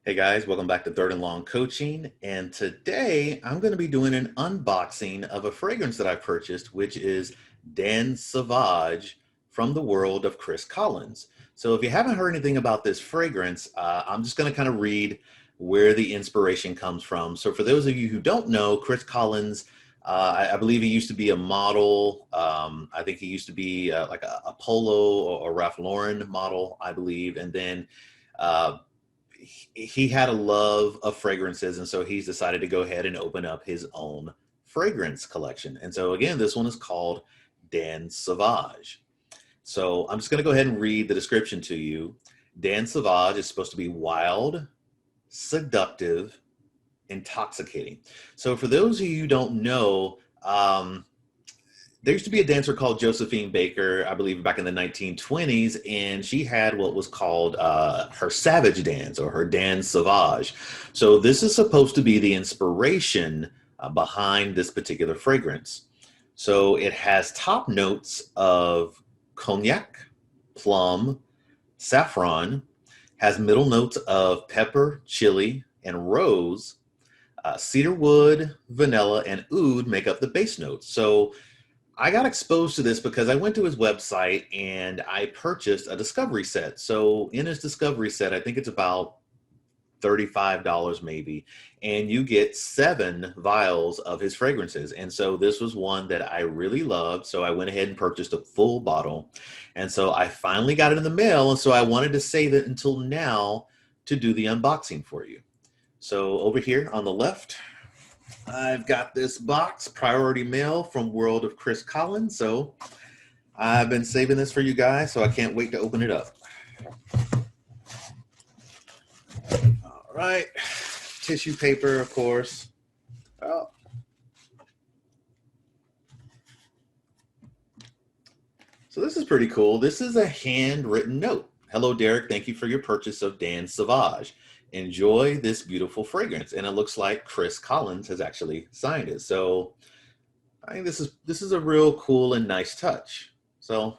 Hey guys, welcome back to Third and Long Coaching. And today I'm going to be doing an unboxing of a fragrance that I purchased, which is Danse Sauvage from the world of Chris Collins. So if you haven't heard anything about this fragrance, I'm just going to kind of read where the inspiration comes from. So for those of you who don't know, Chris Collins, I believe he used to be a model. I think he used to be like a Polo or Ralph Lauren model, I believe. And then he had a love of fragrances, and so he's decided to go ahead and open up his own fragrance collection. And so again, this one is called Danse Sauvage. So I'm just going to go ahead and read the description to you. Danse Sauvage is supposed to be wild, seductive, intoxicating. So for those of you who don't know, there used to be a dancer called Josephine Baker, I believe back in the 1920s, and she had what was called her savage dance or her Danse Sauvage. So this is supposed to be the inspiration behind this particular fragrance. So it has top notes of cognac, plum, saffron, has middle notes of pepper, chili, and rose. Cedar wood, vanilla, and oud make up the base notes. So I got exposed to this because I went to his website and I purchased a discovery set. So in his discovery set, I think it's about $35 maybe, and you get 7 vials of his fragrances. And so this was one that I really loved. So I went ahead and purchased a full bottle. And so I finally got it in the mail. And so I wanted to save it until now to do the unboxing for you. So over here on the left, I've got this box, priority mail from World of Chris Collins. So I've been saving this for you guys, so I can't wait to open it up. All right, tissue paper, of course. Oh. So this is pretty cool. This is a handwritten note. Hello, Derek. Thank you for your purchase of Danse Sauvage. Enjoy this beautiful fragrance. And it looks like Chris Collins has actually signed it. So I think this is a real cool and nice touch. So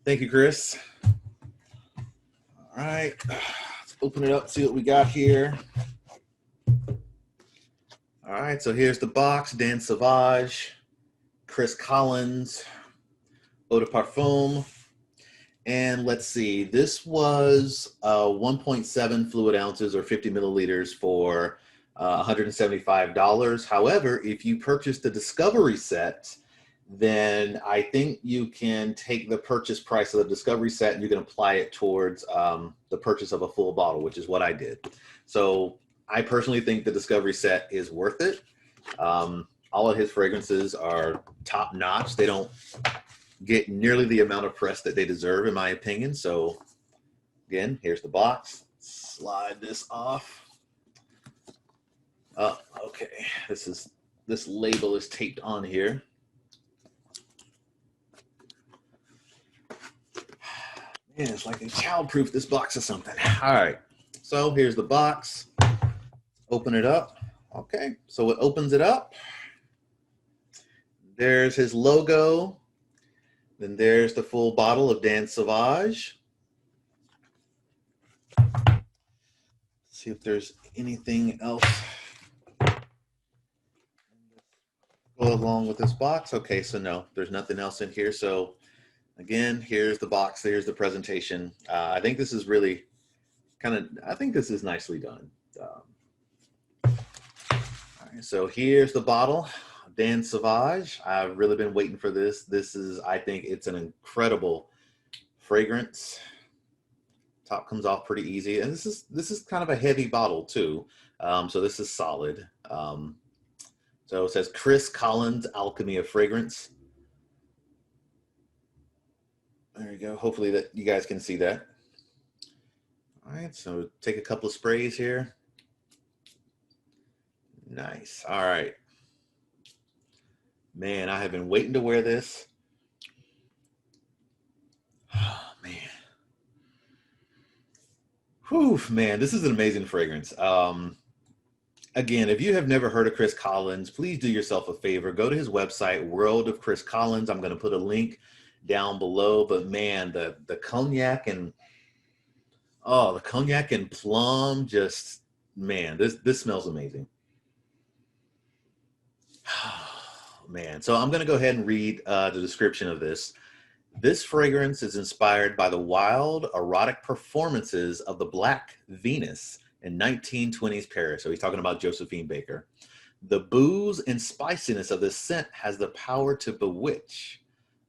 thank you, Chris. All right, let's open it up, see what we got here. All right, so here's the box, Danse Sauvage, Chris Collins, eau de parfum. And let's see, this was 1.7 fluid ounces or 50 milliliters for $175. However, if you purchase the Discovery set, then I think you can take the purchase price of the Discovery set and you can apply it towards the purchase of a full bottle, which is what I did. So I personally think the Discovery set is worth it. All of his fragrances are top notch. They don't get nearly the amount of press that they deserve, in my opinion. So again, here's the box. Slide this off. Oh, okay. This label is taped on here. Man, it's like they child-proof this box or something. All right. So here's the box. Open it up. Okay. So it opens it up. There's his logo. Then there's the full bottle of Danse Sauvage. See if there's anything else go along with this box. Okay, so no, there's nothing else in here. So again, here's the box, here's the presentation. I think this is really I think this is nicely done. All right, so here's the bottle. Danse Sauvage. I've really been waiting for this. I think it's an incredible fragrance. Top comes off pretty easy. And this is kind of a heavy bottle too. So this is solid. So it says Chris Collins, Alchemy of Fragrance. There you go. Hopefully that you guys can see that. All right, so take a couple of sprays here. Nice. All right. Man, I have been waiting to wear this. Oh, man. Whew, man, this is an amazing fragrance. Again, if you have never heard of Chris Collins, please do yourself a favor. Go to his website, World of Chris Collins. I'm going to put a link down below. But man, the cognac and plum just Man, this smells amazing. Man, so I'm going to go ahead and read the description of this. This fragrance is inspired by the wild, erotic performances of the Black Venus in 1920s Paris. So he's talking about Josephine Baker. The booze and spiciness of this scent has the power to bewitch.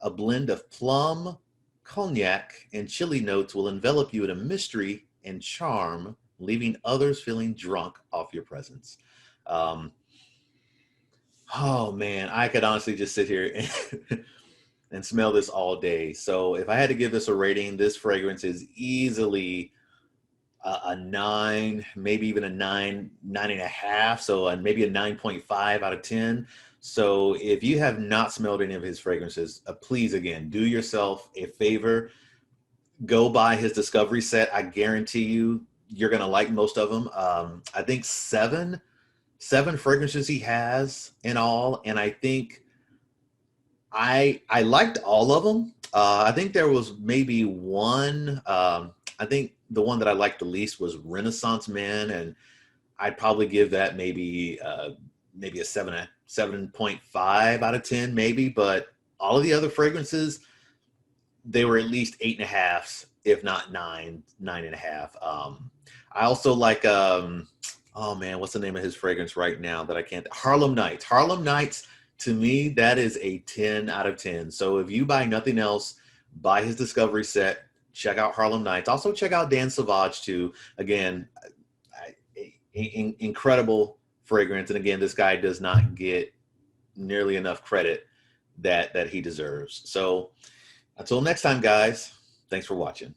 A blend of plum, cognac, and chili notes will envelop you in a mystery and charm, leaving others feeling drunk off your presence. Um, oh man, I could honestly just sit here and smell this all day. So if I had to give this a rating, this fragrance is easily a 9, maybe even a 9.5. So maybe a 9.5 out of 10. So if you have not smelled any of his fragrances, please, again, do yourself a favor. Go buy his discovery set. I guarantee you're going to like most of them. I think seven fragrances he has in all. And I think I liked all of them. I think there was maybe one. I think the one that I liked the least was Renaissance Men, and I'd probably give that maybe a 7.5 out of 10, maybe. But all of the other fragrances, they were at least 8.5, if not 9.5. I also like oh man, what's the name of his fragrance right now that I can't? Harlem Nights. Harlem Nights. To me, that is a 10 out of 10. So if you buy nothing else, buy his discovery set. Check out Harlem Nights. Also check out Danse Sauvage too. Again, incredible fragrance. And again, this guy does not get nearly enough credit that he deserves. So until next time, guys, thanks for watching.